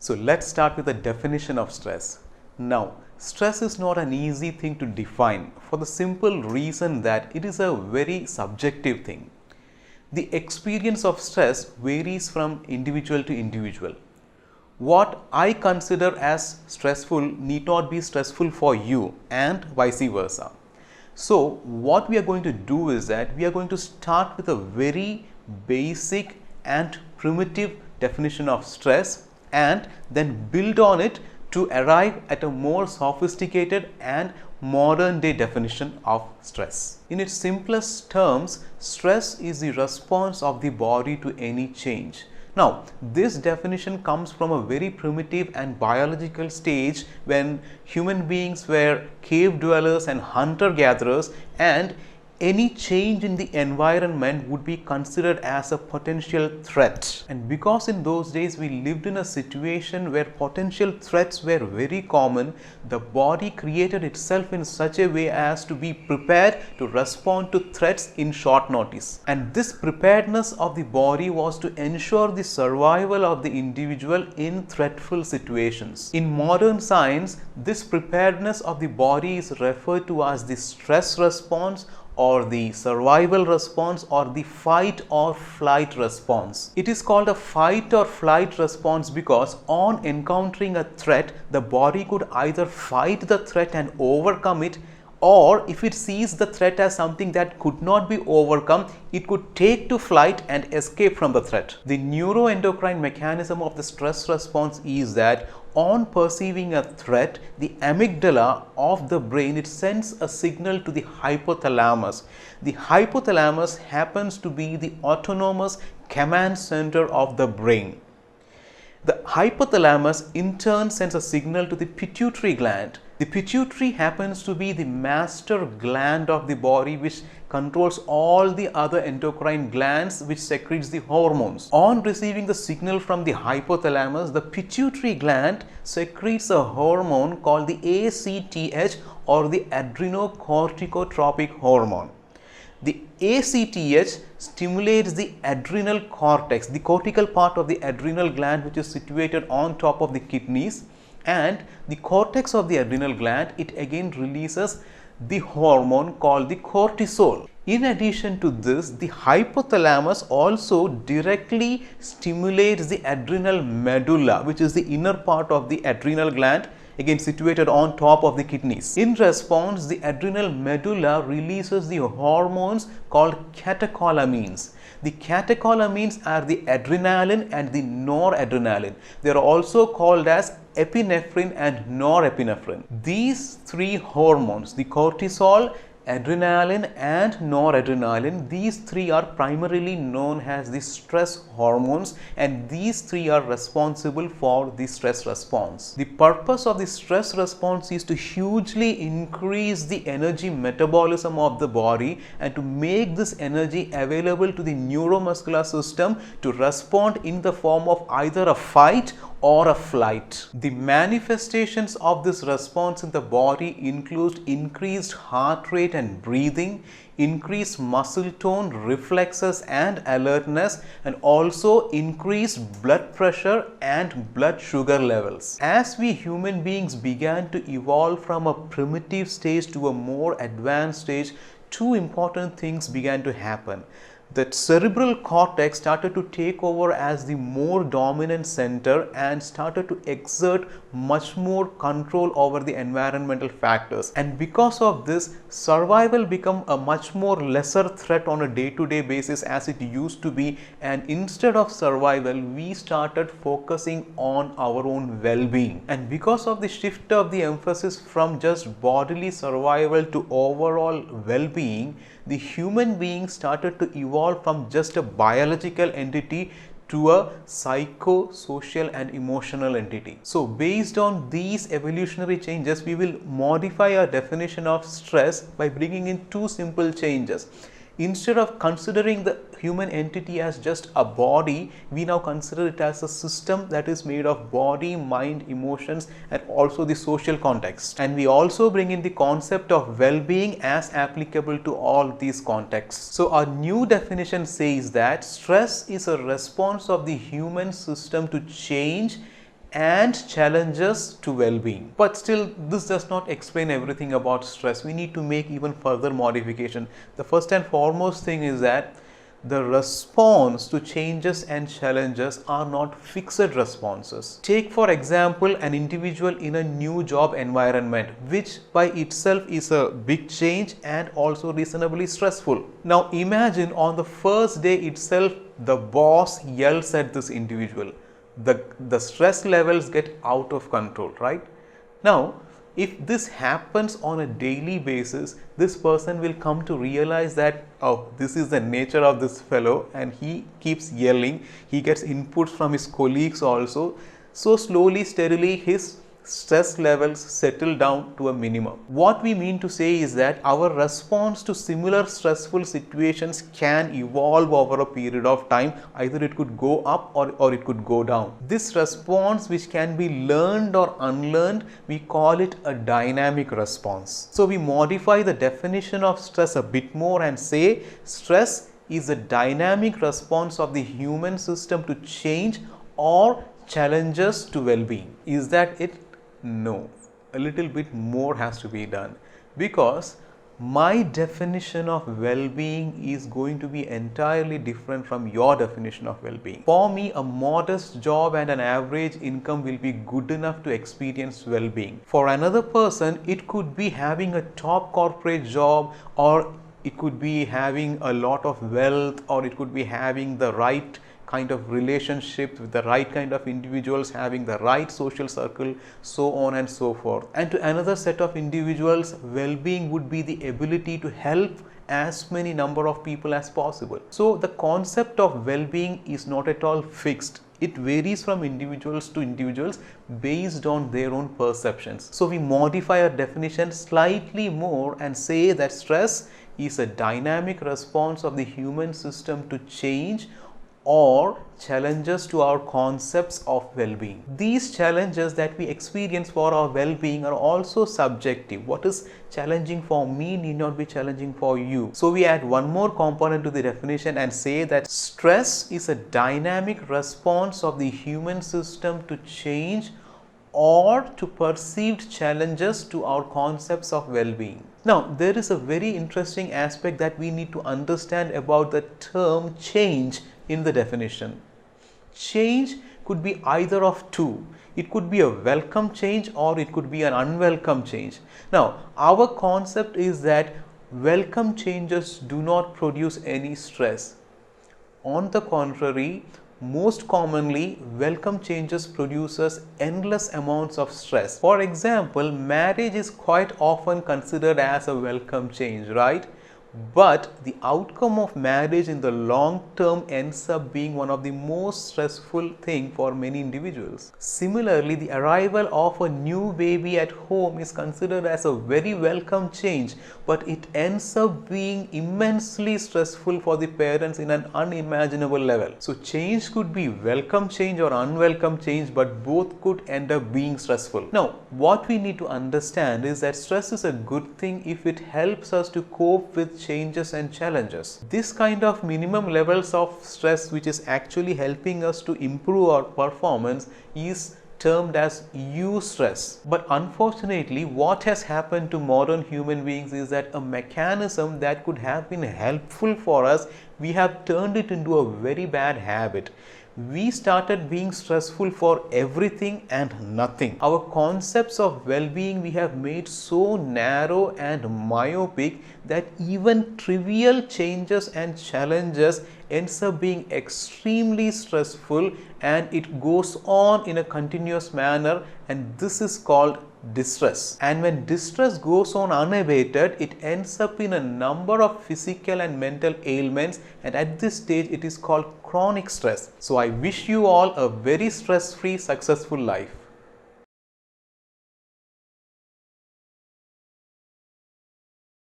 So let's start with the definition of stress. Now, stress is not an easy thing to define for the simple reason that it is a very subjective thing. The experience of stress varies from individual to individual. What I consider as stressful need not be stressful for you, and vice versa. So what we are going to do is that we are going to start with a very basic and primitive definition of stress and then build on it to arrive at a more sophisticated and modern day definition of stress. In its simplest terms, stress is the response of the body to any change. Now, this definition comes from a very primitive and biological stage when human beings were cave dwellers and hunter-gatherers, and any change in the environment would be considered as a potential threat. And because in those days we lived in a situation where potential threats were very common, the body created itself in such a way as to be prepared to respond to threats in short notice. And this preparedness of the body was to ensure the survival of the individual in threatful situations. In modern science, this preparedness of the body is referred to as the stress response, or the survival response, or the fight or flight response. It is called a fight or flight response because on encountering a threat, the body could either fight the threat and overcome it, or if it sees the threat as something that could not be overcome, it could take to flight and escape from the threat. The neuroendocrine mechanism of the stress response is that on perceiving a threat, the amygdala of the brain, it sends a signal to the hypothalamus. The hypothalamus happens to be the autonomous command center of the brain. The hypothalamus in turn sends a signal to the pituitary gland. The pituitary happens to be the master gland of the body which controls all the other endocrine glands which secretes the hormones. On receiving the signal from the hypothalamus, the pituitary gland secretes a hormone called the ACTH, or the adrenocorticotropic hormone. The ACTH stimulates the adrenal cortex, the cortical part of the adrenal gland which is situated on top of the kidneys, and the cortex of the adrenal gland, it again releases the hormone called the cortisol. In addition to this, the hypothalamus also directly stimulates the adrenal medulla, which is the inner part of the adrenal gland, again situated on top of the kidneys. In response, the adrenal medulla releases the hormones called catecholamines. The catecholamines are the adrenaline and the noradrenaline. They are also called as epinephrine and norepinephrine. These three hormones, the cortisol, adrenaline and noradrenaline, these three are primarily known as the stress hormones, and these three are responsible for the stress response. The purpose of the stress response is to hugely increase the energy metabolism of the body and to make this energy available to the neuromuscular system to respond in the form of either a fight or a flight. The manifestations of this response in the body include increased heart rate and breathing, increased muscle tone, reflexes and alertness, and also increased blood pressure and blood sugar levels. As we human beings began to evolve from a primitive stage to a more advanced stage, two important things began to happen. The cerebral cortex started to take over as the more dominant center and started to exert much more control over the environmental factors. And because of this, survival became a much more lesser threat on a day-to-day basis as it used to be. And instead of survival, we started focusing on our own well-being. And because of the shift of the emphasis from just bodily survival to overall well-being, the human being started to evolve from just a biological entity to a psycho-social and emotional entity. So based on these evolutionary changes, we will modify our definition of stress by bringing in two simple changes. Instead of considering the human entity as just a body, we now consider it as a system that is made of body, mind, emotions, and also the social context. And we also bring in the concept of well-being as applicable to all these contexts. So our new definition says that stress is a response of the human system to change and challenges to well-being. But still, this does not explain everything about stress. We need to make even further modification. The first and foremost thing is that the response to changes and challenges are not fixed responses. Take for example an individual in a new job environment, which by itself is a big change and also reasonably stressful. Now imagine on the first day itself the boss yells at this individual. The stress levels get out of control, right? Now if this happens on a daily basis, this person will come to realize that, oh, this is the nature of this fellow, and he keeps yelling. He gets inputs from his colleagues also. So slowly, steadily, his stress levels settle down to a minimum. What we mean to say is that our response to similar stressful situations can evolve over a period of time. Either it could go up or it could go down. This response, which can be learned or unlearned, we call it a dynamic response. So we modify the definition of stress a bit more and say stress is a dynamic response of the human system to change or challenges to well-being. Is that it? No, a little bit more has to be done, because my definition of well-being is going to be entirely different from your definition of well-being. For me, a modest job and an average income will be good enough to experience well-being. For another person, it could be having a top corporate job, or it could be having a lot of wealth, or it could be having the right kind of relationships with the right kind of individuals, having the right social circle, so on and so forth. And to another set of individuals, well-being would be the ability to help as many number of people as possible. So the concept of well-being is not at all fixed. It varies from individuals to individuals based on their own perceptions. So we modify our definition slightly more and say that stress is a dynamic response of the human system to change or challenges to our concepts of well-being. These challenges that we experience for our well-being are also subjective. What is challenging for me need not be challenging for you. So we add one more component to the definition and say that stress is a dynamic response of the human system to change or to perceived challenges to our concepts of well-being. Now, there is a very interesting aspect that we need to understand about the term change in the definition. Change could be either of two. It could be a welcome change or it could be an unwelcome change. Now, our concept is that welcome changes do not produce any stress. On the contrary, most commonly, welcome changes produces endless amounts of stress. For example, marriage is quite often considered as a welcome change, right? But the outcome of marriage in the long term ends up being one of the most stressful thing for many individuals. Similarly, the arrival of a new baby at home is considered as a very welcome change, but it ends up being immensely stressful for the parents in an unimaginable level. So change could be welcome change or unwelcome change, but both could end up being stressful. Now, what we need to understand is that stress is a good thing if it helps us to cope with changes and challenges. This kind of minimum levels of stress, which is actually helping us to improve our performance, is termed as eustress. But unfortunately, what has happened to modern human beings is that a mechanism that could have been helpful for us, we have turned it into a very bad habit. We started being stressful for everything and nothing. Our concepts of well-being we have made so narrow and myopic that even trivial changes and challenges ends up being extremely stressful, and it goes on in a continuous manner, and this is called distress. And when distress goes on unabated, it ends up in a number of physical and mental ailments, and at this stage it is called chronic stress. So I wish you all a very stress-free, successful life.